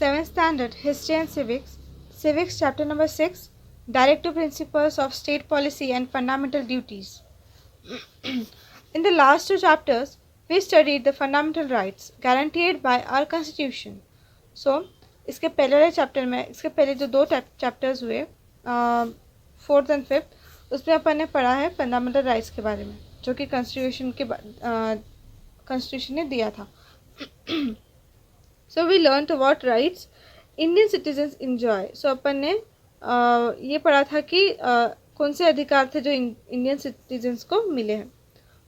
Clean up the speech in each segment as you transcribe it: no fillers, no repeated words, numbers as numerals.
7th Standard History and Civics, Civics Chapter number 6, Directive Principles of State Policy and Fundamental Duties. In the last two chapters, we studied the fundamental rights guaranteed by our Constitution. So, इसके पहले वाले chapter में इसके पहले जो दो chapters हुए 4th and 5th, उसमें अपन ने पढ़ा है फंडामेंटल राइट्स के बारे में जो कि कॉन्स्टिट्यूशन ने दिया था. So we learned what rights Indian citizens enjoy. So अपन ने ये पढ़ा था कि कौन से अधिकार थे जो इंडियन सिटीजन्स को मिले हैं.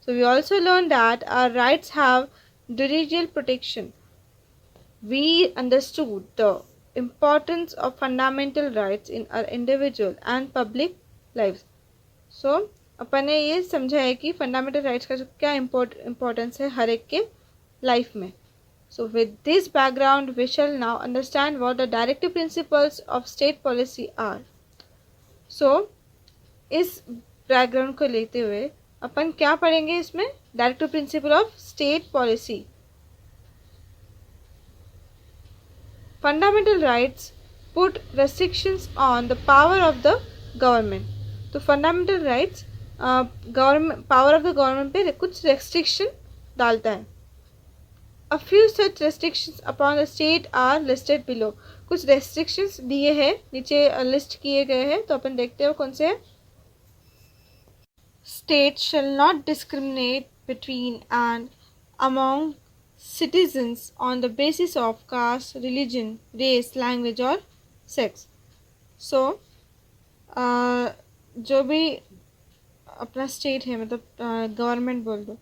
So we also learned that our rights have judicial protection. We understood the importance of fundamental rights in our individual and public lives. So अपन ने ये समझा है कि फंडामेंटल राइट्स का क्या इम्पोर्टेंस है हर एक के लाइफ में. So with this background, we shall now understand what the directive principles of state policy are. So इस बैकग्राउंड को लेते हुए अपन क्या पढ़ेंगे इसमें directive principle of state policy. Fundamental rights put restrictions on the power of the government. तो fundamental rights government power of the government पे कुछ रेस्ट्रिक्शन डालता है. A few such restrictions upon the state are listed below. कुछ restrictions दिए हैं नीचे list किए गए हैं तो अपन देखते हैं कौन से हैं. State shall not discriminate between and among citizens on the basis of caste, religion, race, language or sex. So जो भी अपना स्टेट है मतलब गवर्नमेंट बोल दो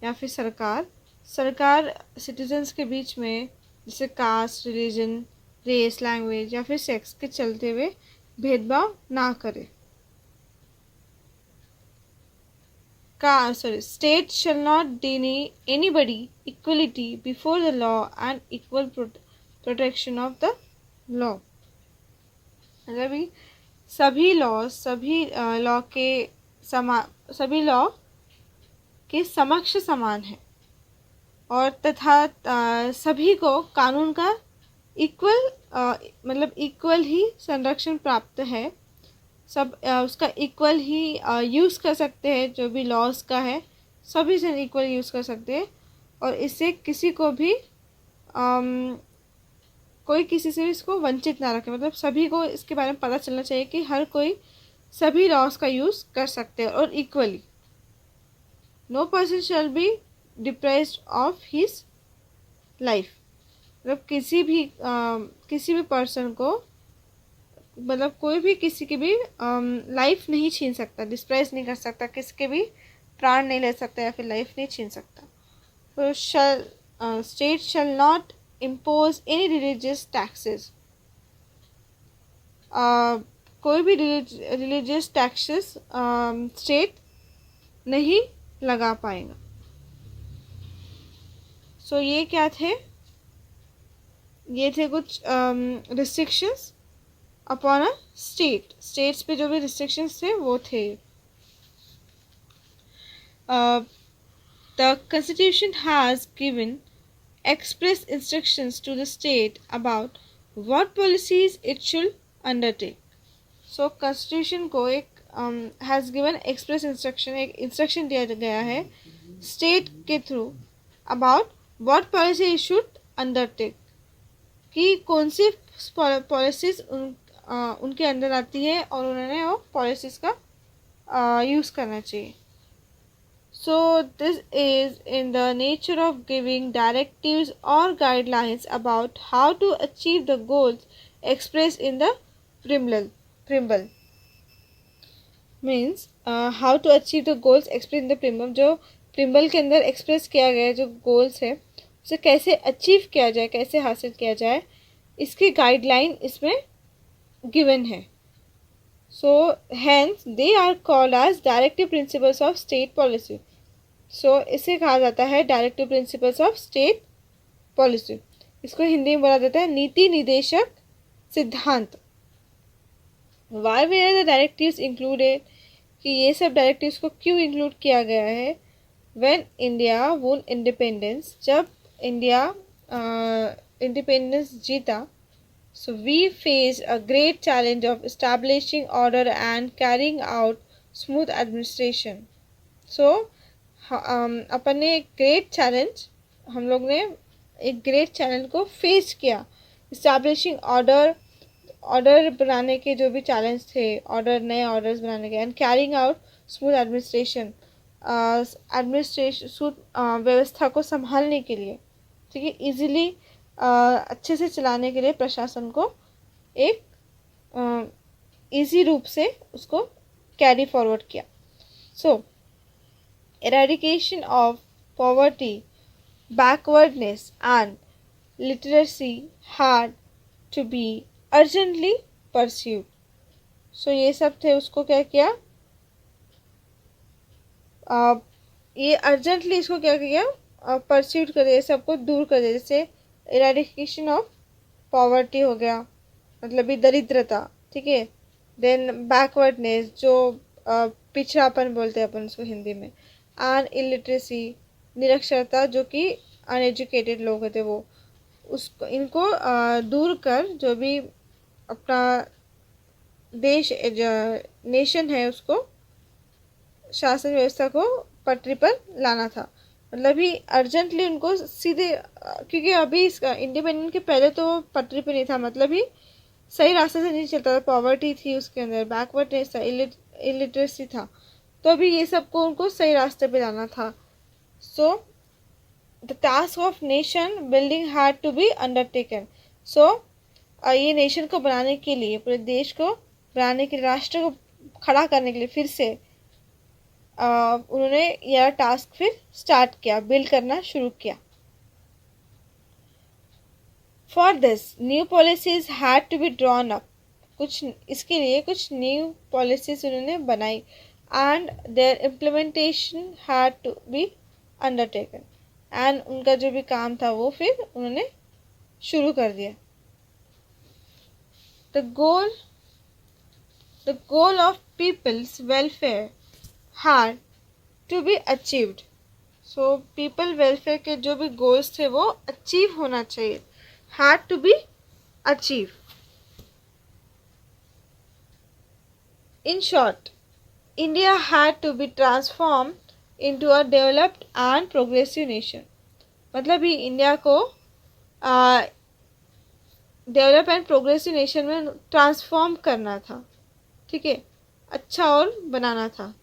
या फिर सरकार सिटीजन्स के बीच में जैसे कास्ट, रिलीजन, रेस, लैंग्वेज या फिर सेक्स के चलते हुए भेदभाव ना करे. स्टेट शैल नॉट डिनी anybody equality before the law and equal protection of the law. मतलब सभी लॉ के समक्ष समान है और तथा सभी को कानून का इक्वल ही संरक्षण प्राप्त है. सब उसका इक्वल ही यूज़ कर सकते हैं. जो भी लॉज का है सभी से इक्वल यूज़ कर सकते हैं और इससे किसी को भी कोई किसी से इसको वंचित ना रखे. मतलब सभी को इसके बारे में पता चलना चाहिए कि हर कोई सभी लॉज का यूज़ कर सकते हैं और equally. No person shall be deprived of his life. मतलब किसी भी पर्सन को मतलब कोई भी किसी की भी लाइफ नहीं छीन सकता, डिस्प्राइज नहीं कर सकता, किसके भी प्राण नहीं ले सकता या फिर लाइफ नहीं छीन सकता. तो state shall not impose any religious taxes. कोई भी रिलीजियस टैक्सेस स्टेट नहीं लगा पाएगा. सो ये क्या थे? ये थे कुछ restrictions upon a state. States पे जो भी रिस्ट्रिक्शंस थे वो थे. The constitution has given express instructions to the state about what policies it should undertake. So constitution को एक has given express instruction, एक instruction दिया गया है state के through about what policy it should undertake. कि कौन सी पॉलिसीज उनके अंदर आती है और उन्होंने वो पॉलिसीज का यूज़ करना चाहिए. So this is in the nature of giving directives or guidelines about how to achieve the goals expressed in the preamble. Means how to achieve the goals expressed in the preamble. जो preamble के अंदर express किया गया है जो goals है उसे कैसे अचीव किया जाए, कैसे हासिल किया जाए, इसकी गाइडलाइन इसमें गिवन है. So hence they are called as directive principles of state policy. इसे कहा जाता है directive principles of state policy. इसको हिंदी में बोला जाता है नीति निदेशक सिद्धांत. Why were the directives included, कि ये सब डायरेक्टिव्स को क्यों इंक्लूड किया गया है. व्हेन इंडिया वोन इंडिपेंडेंस, जब इंडिया इंडिपेंडेंस जीता So we face a great challenge of establishing order and carrying out smooth administration. So अपन ने एक ग्रेट चैलेंज हम लोग ने एक ग्रेट चैलेंज को फेस किया. इस्टेब्लिशिंग ऑर्डर बनाने के जो भी चैलेंज थे, नए ऑर्डर्स बनाने के, and carrying out smooth administration, व्यवस्था को संभालने के लिए, ठीक है, इजीली अच्छे से चलाने के लिए प्रशासन को एक इजी रूप से उसको कैरी फॉरवर्ड किया. सो eradication of poverty, backwardness and literacy had to be urgently pursued. So ये सब थे, उसको क्या किया, ये अर्जेंटली इसको क्या किया, परस्यूट कर दिया, सबको दूर कर दिया. जैसे इरेडिकेशन ऑफ पॉवर्टी हो गया, मतलब भी दरिद्रता, ठीक है. देन बैकवर्डनेस, जो पिछड़ापन बोलते हैं अपन उसको हिंदी में. एंड इलिटरेसी, निरक्षरता, जो कि अनएजुकेटेड लोग होते वो, उसको इनको दूर कर जो भी अपना देश नेशन है उसको, शासन व्यवस्था को पटरी पर लाना था. मतलब ही अर्जेंटली उनको सीधे, क्योंकि अभी इसका इंडिपेंडेंट के पहले तो पटरी पे नहीं था, मतलब ही सही रास्ते से नहीं चलता था. पॉवर्टी थी उसके अंदर, बैकवर्डनेस था, इलिटरेसी था. तो अभी ये सबको उनको सही रास्ते पे लाना था. So the task of nation building had to be undertaken. So ये नेशन को बनाने के लिए, पूरे देश को बनाने के लिए, राष्ट्र को खड़ा करने के लिए फिर से उन्होंने यह टास्क फिर स्टार्ट किया, बिल्ड करना शुरू किया. For this new policies had to be drawn up. कुछ इसके लिए कुछ न्यू पॉलिसीज उन्होंने बनाई, and their implementation had to be undertaken. And उनका जो भी काम था वो फिर उन्होंने शुरू कर दिया. The goal of people's welfare had to be achieved. So people welfare के जो भी गोल्स थे वो अचीव होना चाहिए, had to be achieve. In short, India had to be transformed into a developed and progressive nation. मतलब ही India को develop and progressive nation में ट्रांसफॉर्म करना था, ठीक है, अच्छा और बनाना था.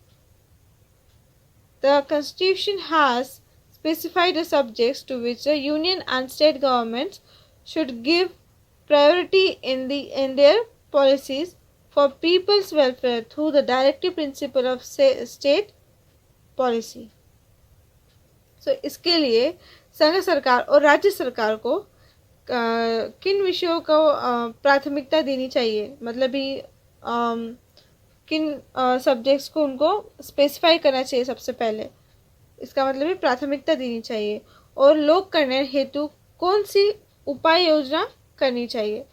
The Constitution has specified the subjects to which the union and state governments should give priority in their policies for people's welfare through the directive principle of state policy. So इसके लिए संघ सरकार और राज्य सरकार को किन विषयों को प्राथमिकता देनी चाहिए, मतलब भी किन सब्जेक्ट्स को उनको स्पेसिफाई करना चाहिए सबसे पहले, इसका मतलब भी प्राथमिकता देनी चाहिए, और लोक कल्याण हेतु कौन सी उपाय योजना करनी चाहिए,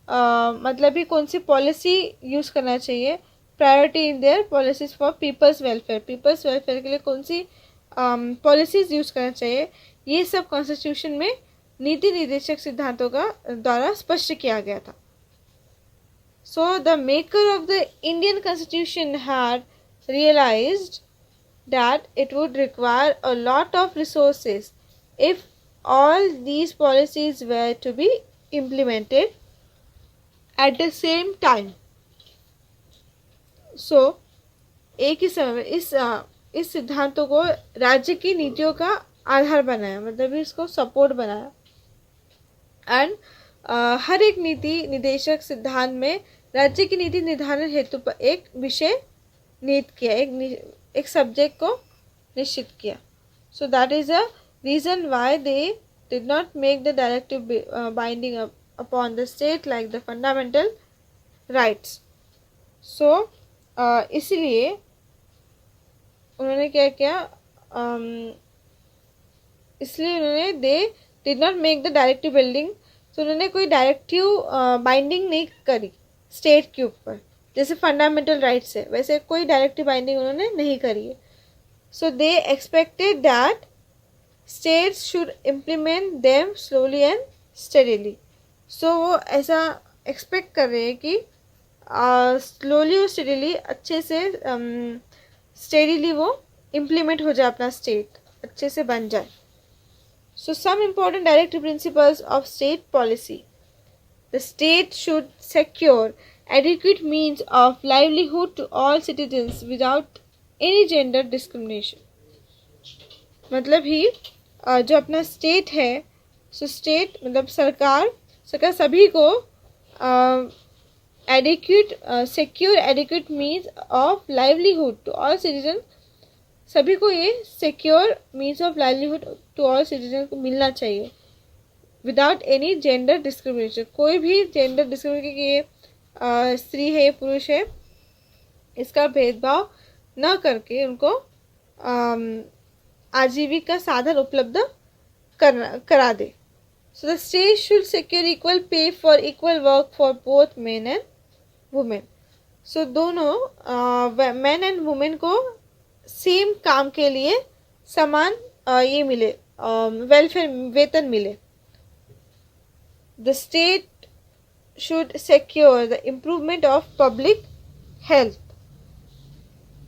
मतलब भी कौन सी पॉलिसी यूज़ करना चाहिए, priority in their policies for people's welfare. People's welfare के लिए कौन सी पॉलिसीज यूज़ करना चाहिए, ये सब कॉन्स्टिट्यूशन में नीति निर्देशक सिद्धांतों का द्वारा स्पष्ट किया गया था. So the maker of the Indian constitution had realised that it would require a lot of resources if all these policies were to be implemented at the same time. So एक ही समय इस सिद्धांतों को राज्य की नीतियों का आधार बनाया, मतलब इसको सपोर्ट बनाया. एंड हर एक नीति निदेशक सिद्धांत में राज्य की नीति निर्धारण हेतु पर एक विषय नियत किया, एक सब्जेक्ट को निश्चित किया. So that is a reason why they did not make the directive binding upon the state like the fundamental rights. So इसलिए उन्होंने क्या किया, इसलिए उन्होंने they did not make the directive building. तो उन्होंने कोई डायरेक्टिव बाइंडिंग नहीं करी स्टेट के ऊपर, जैसे फंडामेंटल राइट्स है वैसे कोई डायरेक्टिव बाइंडिंग उन्होंने नहीं करी है. So they expected that states should implement them slowly and steadily. So वो ऐसा एक्सपेक्ट कर रहे हैं कि स्लोली और स्टेडीली अच्छे से स्टेडीली वो इम्प्लीमेंट हो जाए, अपना स्टेट अच्छे से बन जाए. So some important directive principles of state policy. The state should secure adequate means of livelihood to all citizens without any gender discrimination. मतलब ही जो अपना स्टेट है, सो स्टेट मतलब सरकार सभी को adequate secure adequate means of livelihood to all citizen. सभी को ये secure means of livelihood to all citizen को मिलना चाहिए विदाउट एनी जेंडर डिस्क्रिमिनेशन. कोई भी जेंडर डिस्क्रिमिनेशन कि ये स्त्री है पुरुष है इसका भेदभाव न करके उनको आजीविका साधन उपलब्ध करा दे. So the state should secure equal pay for equal work for both men and women. So दोनों मैन एंड वुमेन को सेम काम के लिए समान ये मिले, वेलफेयर वेतन मिले. The state should secure the improvement of public health.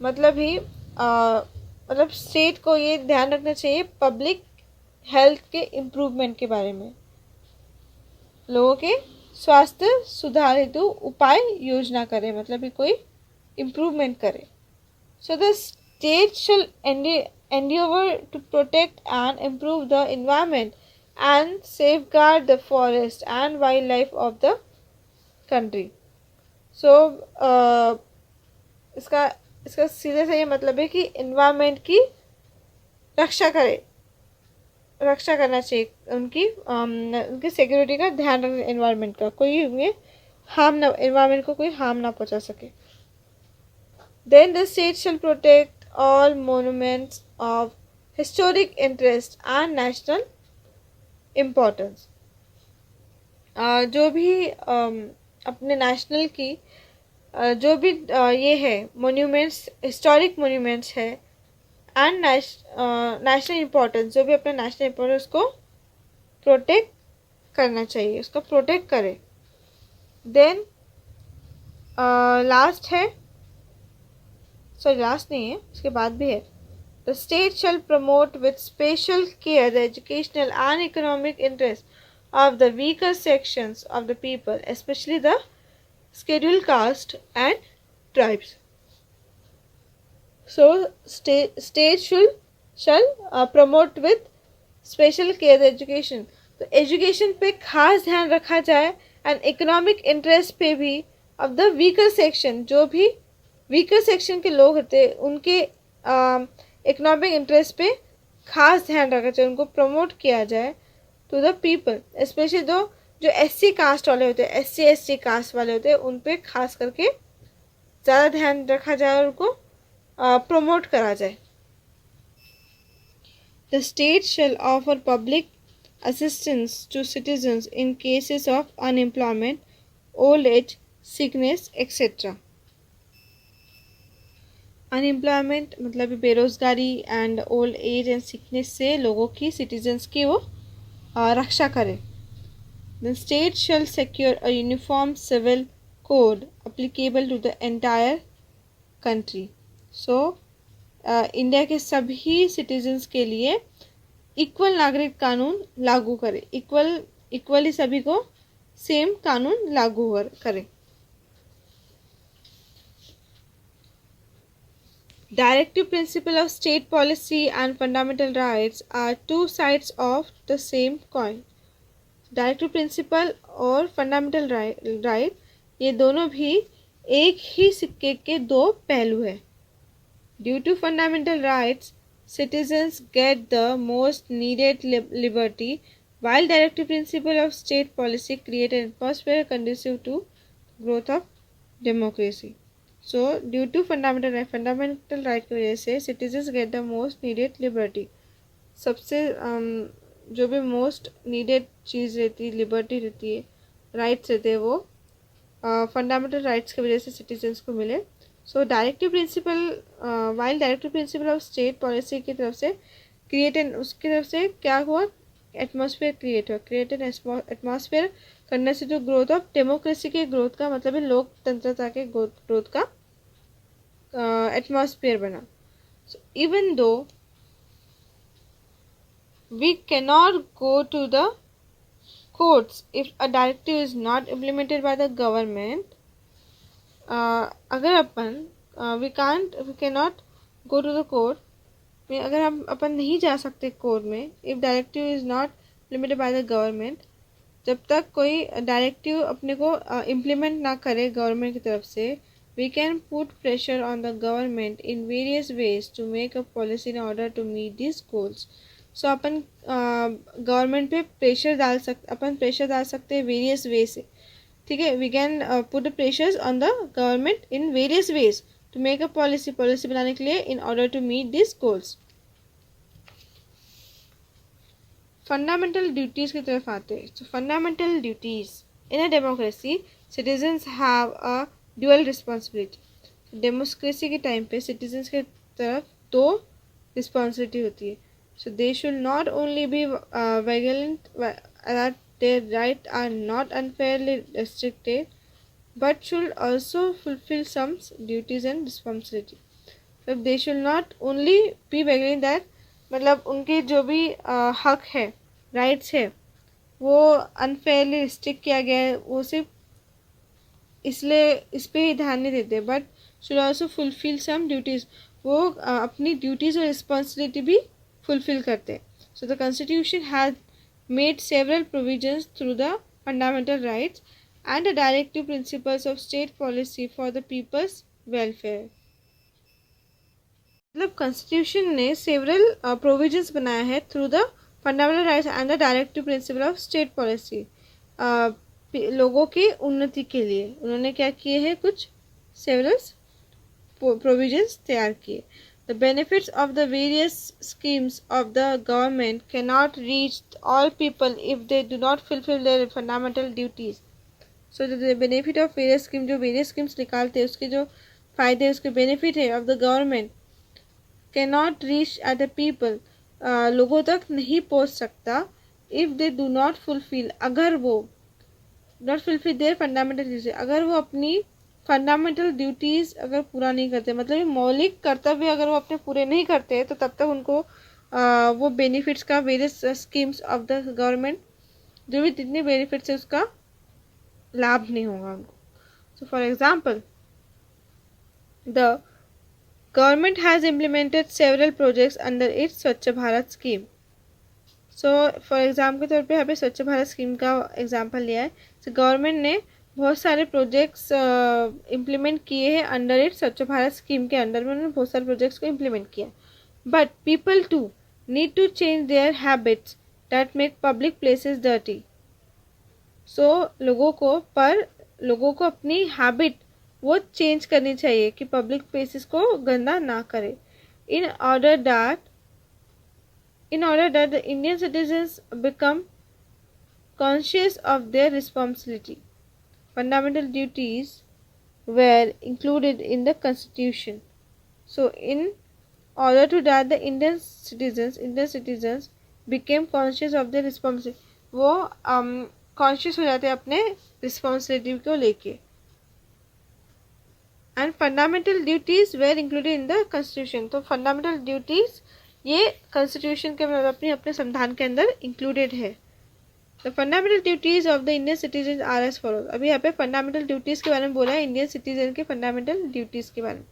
मतलब ही मतलब स्टेट को ये ध्यान रखना चाहिए पब्लिक हेल्थ के इम्प्रूवमेंट के बारे में, लोगों के स्वास्थ्य सुधार हेतु उपाय योजना करे, मतलब ही कोई इम्प्रूवमेंट करे. सो the state shell endeavor to protect and improve the environment and safeguard the forest and wildlife of the country. So इसका सीधे से ये मतलब है कि इन्वायरमेंट की रक्षा करना चाहिए, उनकी सिक्योरिटी का ध्यान रखना, इन्वायरमेंट का कोई इन्वायरमेंट को कोई हार्म ना पहुंचा सके. Then the state shall protect all monuments of historic interest and national importance. जो भी अपने नेशनल की जो भी ये है मोन्यूमेंट्स, हिस्टोरिक मोन्यूमेंट्स है एंड नेशनल इम्पोर्टेंस, जो भी अपना नेशनल इम्पोर्टेंस को प्रोटेक्ट करना चाहिए, उसको प्रोटेक्ट करे. देन लास्ट है, सॉरी लास्ट नहीं है, उसके बाद भी है. The state shall promote with special care the educational and economic interests of the weaker sections of the people, especially the scheduled caste and tribes. So, state shall promote with special care the education. तो education पे खास ध्यान रखा जाए and economic interest पे भी of the weaker section, जो भी वीकर सेक्शन के लोग होते हैं उनके इकोनॉमिक इंटरेस्ट पे खास ध्यान रखा जाए, उनको प्रमोट किया जाए टू द पीपल, स्पेशली जो एससी कास्ट वाले होते हैं, एससी कास्ट वाले होते हैं, उन पे खास करके ज़्यादा ध्यान रखा जाए और उनको प्रमोट करा जाए. The state shall offer public assistance to citizens in cases of unemployment, old age, sickness etcetera. Unemployment मतलब बेरोज़गारी and old age and sickness से लोगों की, सिटीजन्स की वो रक्षा करे. The state shall secure a uniform civil code applicable to the entire country. So, India के सभी सिटीजन्स के लिए इक्वल नागरिक कानून लागू करे, इक्वली सभी को सेम कानून लागू करे. Directive principle of state policy and fundamental rights are two sides of the same coin. Directive principle और फंडामेंटल राइट ये दोनों भी एक ही सिक्के के दो पहलू हैं. Due to fundamental rights citizens get the most needed liberty, while directive principle of state policy create an atmosphere conducive to growth of democracy. So due to fundamental right की वजह से citizens get the most needed liberty. सबसे जो भी most needed चीज़ रहती है, liberty रहती है, राइट्स रहते हैं, वो फंडामेंटल राइट्स की वजह से सिटीजन्स को मिले. So directive principle, while directive principle of state policy की तरफ से उसकी तरफ से क्या हुआ, एटमॉस्फेयर क्रिएट हुआ, क्रिएट एन एटमॉस्फेयर करने से जो ग्रोथ ऑफ डेमोक्रेसी के ग्रोथ का मतलब है लोकतंत्रता के ग्रोथ का एटमॉस्फेयर बना. So even though we cannot go to the courts if a directive is not implemented by the government, अगर अपन we cannot go to the court, अगर हम अपन नहीं जा सकते कोर्ट में if directive is not implemented by the government, जब तक कोई डायरेक्टिव अपने को इम्प्लीमेंट ना करे गवर्नमेंट की तरफ से, we can put pressure on the government in various ways to make a policy in order to meet these goals. So अपन गवर्नमेंट पे प्रेशर डाल सकते हैं वेरियस वे से. ठीक है, we can put the pressures on the government in various ways to make a policy बनाने के लिए in order to meet this goals. Fundamental duties की तरफ आते हैं. तो fundamental duties in a democracy, citizens have a dual responsibility. Democracy के time पे सिटीजन्स के तरफ दो रिस्पॉन्सिबिलिटी होती है. So they should not only be vigilant that their rights are not unfairly restricted, but should also fulfill some duties and responsibility. So they should not only be vigilant that मतलब उनके जो भी हक है, rights है, वो unfairly restrict किया गया है, वो सिर्फ इसलिए इस पर ही ध्यान नहीं देते, but should also fulfil some duties. वो अपनी ड्यूटीज़ और रिस्पॉन्सिबिलिटी भी फुलफिल करते हैं. So the constitution has made several provisions through the fundamental rights and the directive principles of state policy for the people's welfare. मतलब constitution ने several provisions बनाया है through the fundamental rights and the directive principle of state policy. लोगों की उन्नति के लिए उन्होंने क्या किए हैं, कुछ सेवरल प्रोविजंस तैयार किए. The benefits of the various schemes of the government cannot reach all people if they do not fulfill their fundamental duties. So the benefit of various schemes, जो various schemes निकालते हैं उसके जो फायदे उसके benefit है of the government cannot reach at the people, लोगों तक नहीं पहुंच सकता if they do not fulfill, अगर वो not fulfill their fundamental duties, अगर वो अपनी फंडामेंटल ड्यूटीज़ अगर पूरा नहीं करते, मतलब मौलिक कर्तव्य अगर वो अपने पूरे नहीं करते, तो तब तक उनको वो बेनिफिट्स का various schemes of the government जो भी जितने बेनिफिट्स है उसका लाभ नहीं होगा उनको. So for example, the government has implemented several projects under its Swachh Bharat scheme. So for example के तौर पे यहाँ पे स्वच्छ भारत स्कीम का एग्जाम्पल लिया है. तो गवर्नमेंट ने बहुत सारे प्रोजेक्ट्स इम्प्लीमेंट किए हैं अंडर इट स्वच्छ भारत स्कीम के अंडर में उन्होंने बहुत सारे प्रोजेक्ट्स को इम्प्लीमेंट किया. But people to need to change their habits that make public places dirty. So लोगों को अपनी हैबिट वो चेंज करनी चाहिए कि पब्लिक प्लेसेस को गंदा ना करे. In order that the Indian citizens become conscious of their responsibility. Fundamental duties were included in the constitution. So in order to that the Indian citizens became conscious of their responsibility. वो conscious हो जाते हैं अपने responsibility को लेके. And fundamental duties were included in the constitution. तो fundamental duties ये constitution के अपने संविधान के अंदर included है. The fundamental duties of the Indian citizens are as follows. अभी यहाँ पे fundamental duties के बारे में बोला है, Indian citizen के fundamental duties के बारे में.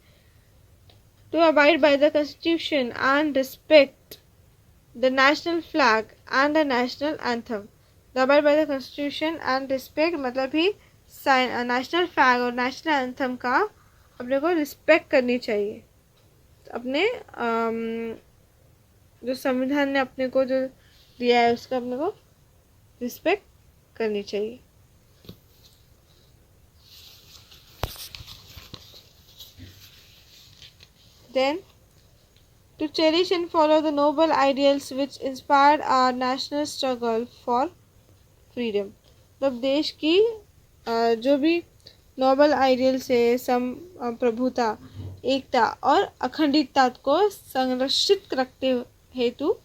To abide by the constitution and respect the national flag and the national anthem. To abide by the constitution and respect मतलब ही national flag और national anthem का अपने को respect करनी चाहिए. अपने जो संविधान ने अपने को जो दिया है उसका अपने को रिस्पेक्ट करनी चाहिए. Then to cherish and follow the noble ideals which inspired our national struggle for freedom. मतलब देश की जो भी नोबल आइडियल्स है, प्रभुता, एकता और अखंडता को संरक्षित रखते हेतु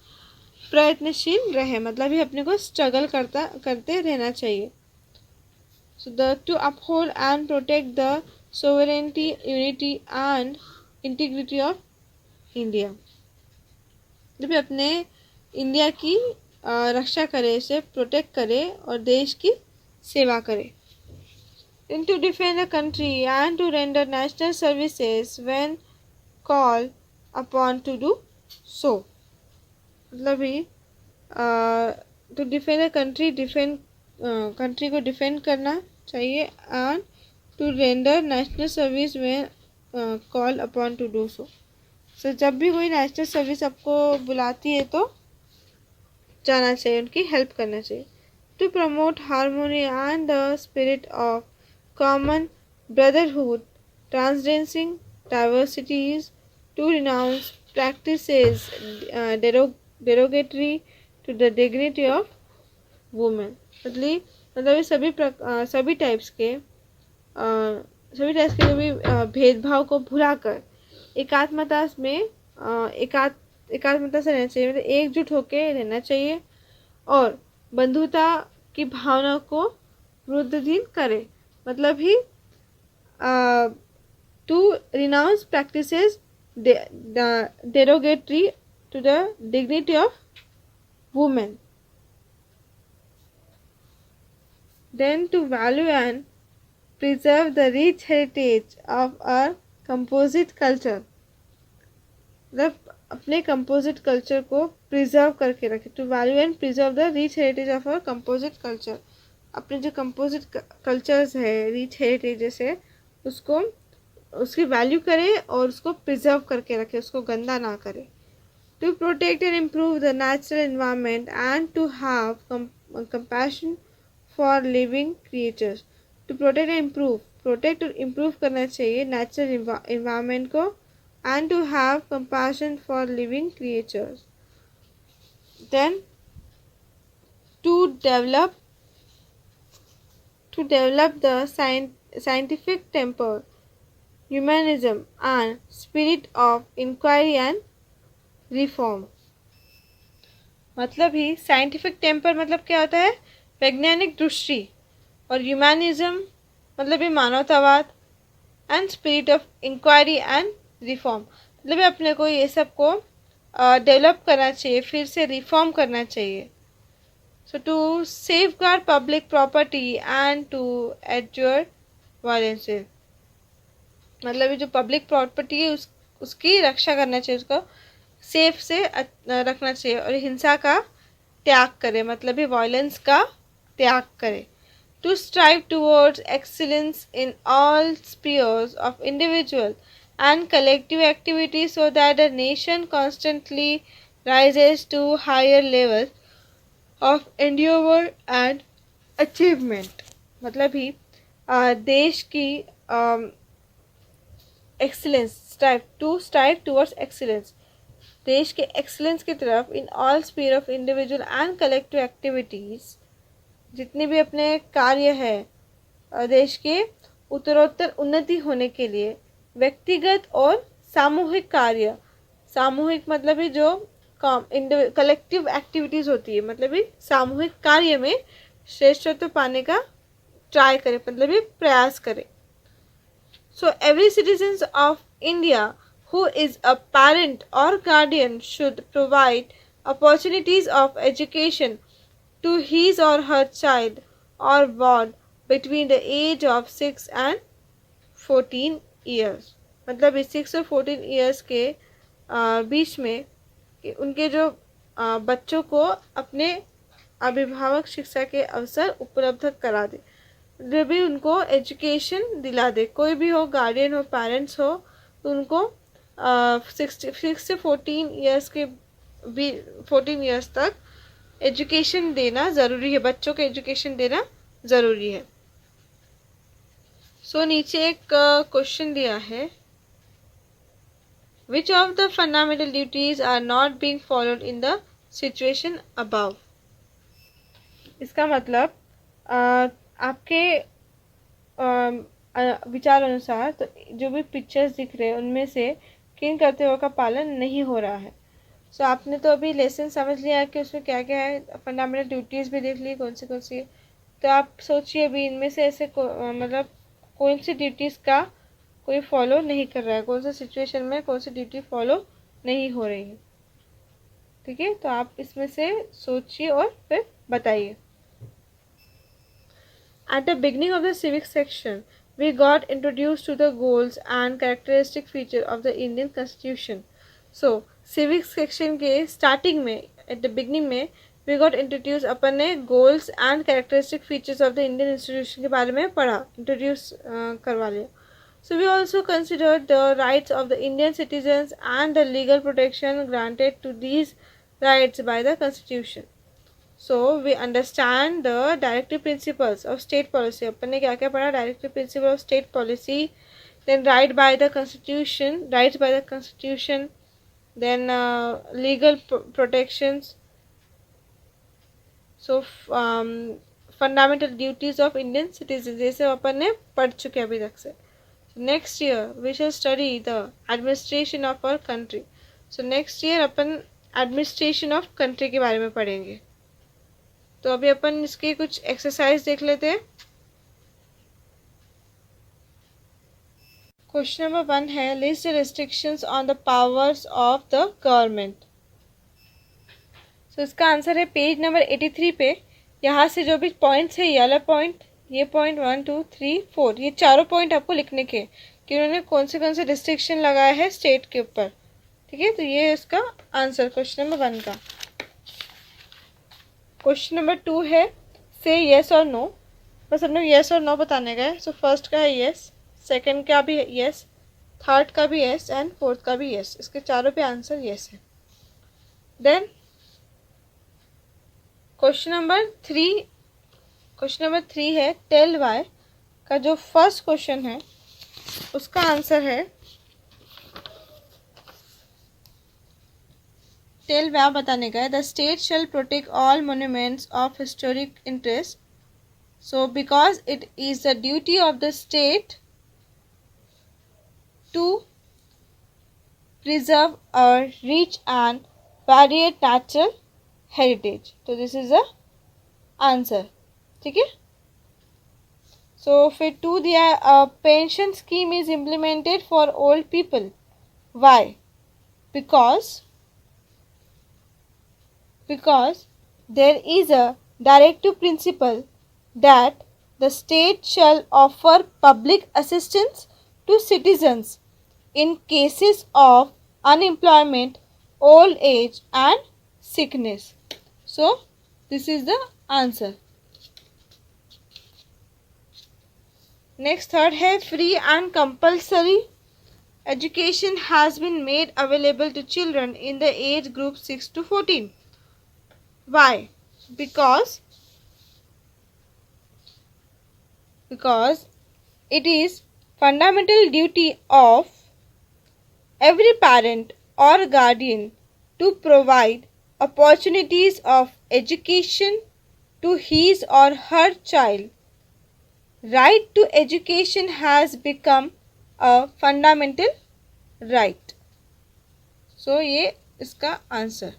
प्रयत्नशील रहे. मतलब ये अपने को स्ट्रगल करते रहना चाहिए. So the to uphold and protect the sovereignty, unity and integrity of India. जब भी अपने इंडिया की रक्षा करे, इसे प्रोटेक्ट करे और देश की सेवा करे. And to defend a country and to render national services when called upon to do so. मतलब ही to defend a country, defend country को डिफेंड करना चाहिए and to render national service में call upon to do so. So जब भी कोई national service आपको बुलाती है तो जाना चाहिए, उनकी हेल्प करना चाहिए. To promote harmony and the spirit of common brotherhood transcending diversities, to renounce practices derogatory to the dignity of women. मतलब सभी टाइप्स के जो भी भेदभाव को भुलाकर एकात्मता में एकात्मता से रहना चाहिए, मतलब एकजुट होकर रहना चाहिए और बंधुता की भावना को वृद्धिहीन करे. मतलब ही to renounce practices derogatory to the dignity of women. Then to value and preserve the rich heritage of our composite culture. मतलब अपने composite culture को preserve करके रखे. To value and preserve the rich heritage of our composite culture. अपने जो composite cultures है, rich heritage है, उसको उसकी value करे और उसको preserve करके रखे, उसको गंदा ना करे. To protect and improve the natural environment and to have compassion for living creatures. To protect and improve, protect और improve करना चाहिए natural environment को and to have compassion for living creatures. Then to develop the scientific temper, humanism and spirit of inquiry and reform. मतलब ही scientific temper मतलब क्या होता है, वैज्ञानिक दृष्टि, और ह्यूमैनिज्म मतलब ही मानवतावाद and spirit of inquiry and reform. मतलब अपने को ये सब को डेवलप करना चाहिए, फिर से रिफॉर्म करना चाहिए. So to safeguard public property and to एड्योर वायलेंस. मतलब ये जो पब्लिक प्रॉपर्टी है उसकी रक्षा करना चाहिए, उसको सेफ से रखना चाहिए और हिंसा का त्याग करे, मतलब ये वायलेंस का त्याग करे. To strive towards excellence in all spheres of individual and collective activity so that the nation constantly rises to higher level of endeavour and achievement. मतलब ही देश की एक्सीलेंस, स्ट्राइव टूवर्ड्स एक्सीलेंस, देश के एक्सीलेंस की तरफ in all sphere of individual and collective activities, जितने भी अपने कार्य है देश के उत्तरोत्तर उन्नति होने के लिए, व्यक्तिगत और सामूहिक कार्य, सामूहिक मतलब ही जो कलेक्टिव एक्टिविटीज़ होती है, मतलब ही सामूहिक कार्य में श्रेष्ठत्व पाने का ट्राई करे, मतलब ये प्रयास करे. So every citizen of India who is a parent or guardian should provide opportunities of education to his or her child or ward between the age of 6 and 14 years. मतलब 6 और 14 years के बीच में उनके जो बच्चों को अपने अभिभावक शिक्षा के अवसर उपलब्ध करा दे, जो भी उनको एजुकेशन दिला दे. कोई भी हो, गार्डियन हो, पेरेंट्स हो, तो उनको 6 से 14 ईयर्स के 14 ईयर्स तक एजुकेशन देना ज़रूरी है, बच्चों को एजुकेशन देना ज़रूरी है. सो नीचे एक क्वेश्चन दिया है, which of the fundamental duties are not being followed in the situation above. इसका मतलब आपके विचार अनुसार तो जो भी पिक्चर्स दिख रहे हैं उनमें से किन कर्तव्यों का पालन नहीं हो रहा है. सो आपने तो अभी लेसन समझ लिया कि उसमें क्या क्या है, फंडामेंटल ड्यूटीज़ भी देख ली कौन सी तो आप सोचिए अभी इनमें से ऐसे मतलब कौन सी ड्यूटीज़ का कोई फॉलो नहीं कर रहा है, कौन सा सिचुएशन में कौन सी ड्यूटी फॉलो नहीं हो रही है। ठीक है, तो आप इसमें से सोचिए और फिर बताइए। At the beginning of the civic section, we got introduced to the goals and characteristic feature of the Indian Constitution. So, civic section के starting में, at the beginning में, we got introduced, अपन ने goals and characteristic features of the Indian institution के बारे में पढ़ा, introduce करवा लिया. So, we also considered the rights of the Indian citizens and the legal protection granted to these rights by the Constitution. So we understand the directive principles of state policy. अपन ने क्या क्या पढ़ा? Directive principle of state policy, then rights by the constitution, then legal protections. So fundamental duties of Indian citizens, ये सब अपन ने पढ़ चुके अभी तक से. So next year we shall study the administration of our country. So next year upon administration of country के बारे में पढ़ेंगे. तो अभी अपन इसकी कुछ एक्सरसाइज देख लेते हैं. क्वेश्चन नंबर 1 है, list the restrictions on the powers of the government. So इसका आंसर है पेज नंबर 83 पे. यहाँ से जो भी पॉइंट्स है, येलो पॉइंट, ये पॉइंट 1 2 3 4, ये चारों पॉइंट आपको लिखने के कि उन्होंने कौन से रिस्ट्रिक्शन लगाए हैं स्टेट के ऊपर. ठीक है, तो ये इसका आंसर क्वेश्चन नंबर 1 का. क्वेश्चन नंबर 2 है, से येस और नो. बस हम लोग येस और नो बताने गए. सो फर्स्ट का है येस, सेकंड का भी येस, थर्ड का भी येस एंड फोर्थ का भी येस. इसके चारों पे आंसर येस है. देन क्वेश्चन नंबर 3 है, टेल वाई का जो फर्स्ट क्वेश्चन है उसका आंसर है, टेल वाई बताने का है, the state shall protect all monuments of historic interest. So because it is the duty of the state to preserve our rich and varied natural heritage. तो this is the answer. ठीक है, so फिर 2 दिया है, pension scheme is implemented for old people. Why? because there is a directive principle that the state shall offer public assistance to citizens in cases of unemployment, old age and sickness. So this is the answer. Next, third है, free and compulsory education has been made available to children in the age group 6 to 14. Why? Because it is fundamental duty of every parent or guardian to provide opportunities of education to his or her child. Right to education has become a fundamental right. So ये इसका answer.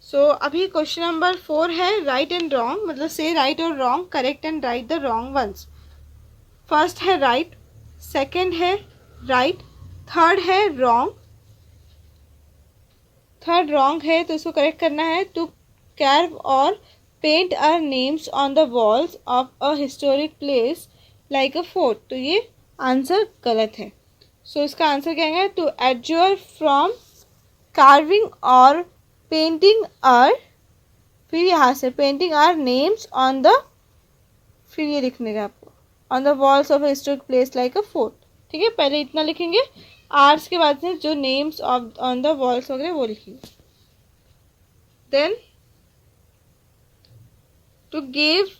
सो अभी question number 4 है, right and wrong, मतलब से right और wrong, correct and right the wrong ones. First है right, second है right, third है रॉन्ग. थर्ड रॉन्ग है तो इसको करेक्ट करना है. टू कैर्व और paint our names on the walls of a historic place like a fort. तो ये आंसर गलत है. सो इसका आंसर क्या है, टू एड्योर फ्रॉम कार्विंग और पेंटिंग आर, फिर यहाँ से painting our names on the, फिर ये लिखने का आपको, on the walls of historic place like a fort. ठीक है, पहले इतना लिखेंगे, आर्ट्स के बाद से जो names of on the walls वगैरह वो लिखेंगे. Then to give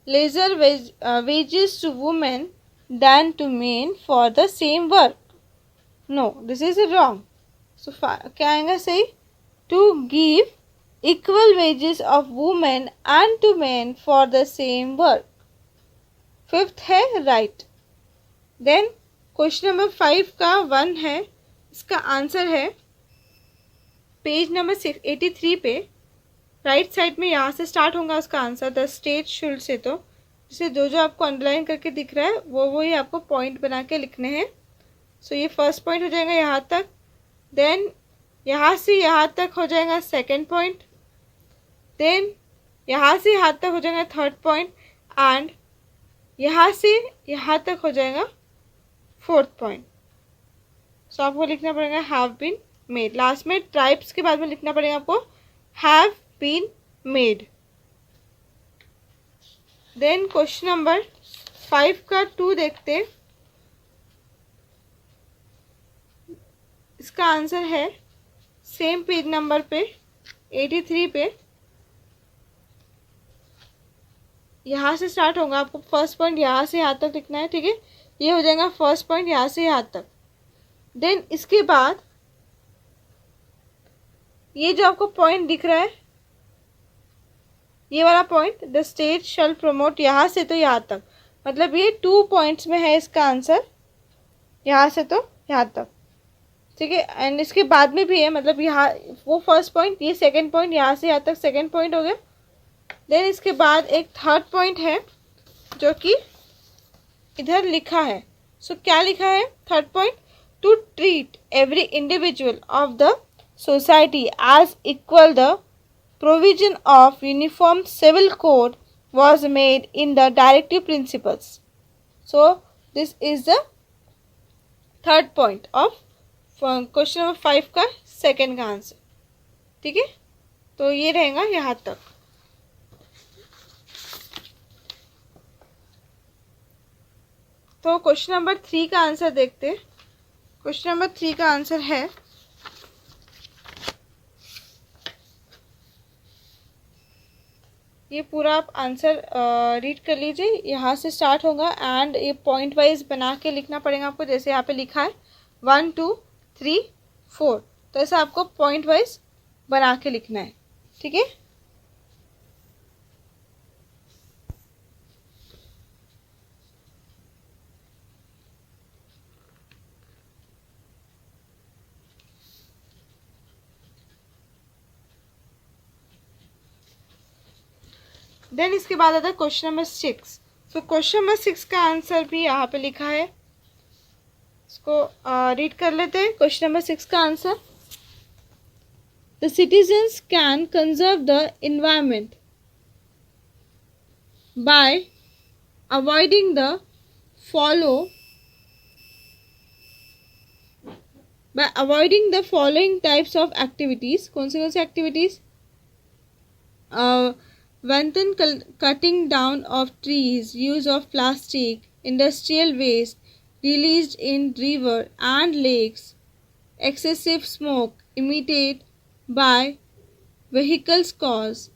lesser wages to women than to men for the same work. No, this is wrong. So क्या आएगा सही, to give equal wages of women and to men for the same work. Fifth है right. Then question number 5 का 1 है, इसका answer है page number 83 पे, right side में यहाँ से स्टार्ट होगा उसका answer, the state should say. तो जैसे जो जो आपको अंडरलाइन करके दिख रहा है वो ही आपको पॉइंट बना के लिखने हैं। सो ये फर्स्ट पॉइंट हो जाएगा यहाँ तक, देन यहाँ से यहाँ तक हो जाएगा सेकेंड पॉइंट, देन यहाँ से यहाँ तक हो जाएगा थर्ड पॉइंट, एंड यहाँ से यहाँ तक हो जाएगा फोर्थ पॉइंट। सो आपको लिखना पड़ेगा हैव बीन मेड। लास्ट में ट्राइब्स के बाद में लिखना पड़ेगा आपको have been made. Then question number 5 का 2 देखते। इसका आंसर है सेम पेज नंबर पे 83 पे, यहाँ से स्टार्ट होगा। आपको फर्स्ट पॉइंट यहाँ से यहाँ तक लिखना है, ठीक है। ये हो जाएगा फर्स्ट पॉइंट यहाँ से यहाँ तक। देन इसके बाद ये जो आपको पॉइंट दिख रहा है, ये वाला point, the state shell promote, यहाँ से तो यहाँ तक, मतलब ये 2 पॉइंट्स में है इसका आंसर, यहाँ से तो यहाँ तक, ठीक है। एंड इसके बाद में भी है, मतलब यहाँ वो फर्स्ट पॉइंट, ये सेकंड पॉइंट, यहाँ से यहाँ तक सेकंड पॉइंट हो गया। देन इसके बाद एक थर्ड पॉइंट है जो कि इधर लिखा है। सो क्या लिखा है third point? To treat every individual of the society as equal, the provision of uniform civil code was made in the directive principles. So this is the third point of question number 5 का second का answer, ठीक है। तो ये रहेगा यहाँ तक। तो क्वेश्चन नंबर 3 का आंसर देखते हैं। क्वेश्चन नंबर 3 का आंसर है, ये पूरा आप आंसर रीड कर लीजिए, यहाँ से स्टार्ट होगा एंड ये पॉइंट वाइज बना के लिखना पड़ेगा आपको। जैसे यहाँ पे लिखा है 1 2 3 4, तो ऐसा आपको पॉइंट वाइज बना के लिखना है, ठीक है। देन इसके बाद आता है question number 6। So question number 6 का आंसर भी यहाँ पे लिखा है, इसको रीड कर लेते हैं। क्वेश्चन नंबर 6 का answer, the citizens can conserve the environment bye avoiding the following types of activities. कौन सी activities? Wanton cutting down of trees, use of plastic, industrial waste released in river and lakes, excessive smoke emitted by vehicles cause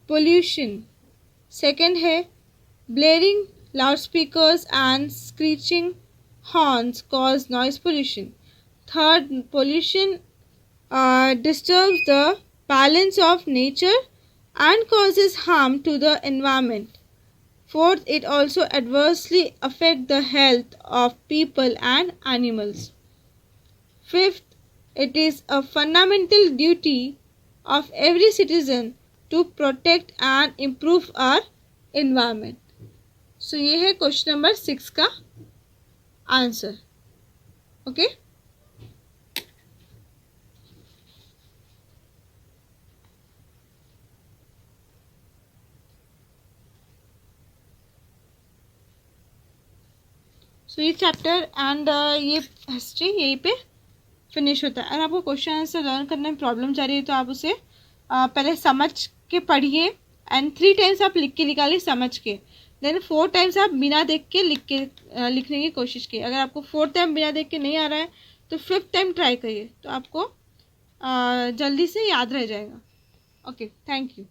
pollution. Second है blaring loudspeakers and screeching horns cause noise pollution. Third, pollution disturbs the balance of nature and causes harm to the environment. Fourth, it also adversely affects the health of people and animals. Fifth, it is a fundamental duty of every citizen to protect and improve our environment. So ये है question number 6 का answer, okay. सो ये chapter and ये history यहीं पे finish होता है। अगर आपको क्वेश्चन आंसर लर्न करने में प्रॉब्लम जा रही है तो आप उसे पहले समझ के पढ़िए एंड 3 टाइम्स आप लिख के निकालिए समझ के, देन 4 टाइम्स आप बिना देख के लिखने की कोशिश कीजिए। अगर आपको 4th टाइम बिना देख के नहीं आ रहा है तो 5th टाइम ट्राई करिए, तो आपको जल्दी से याद रह जाएगा। Okay, thank you.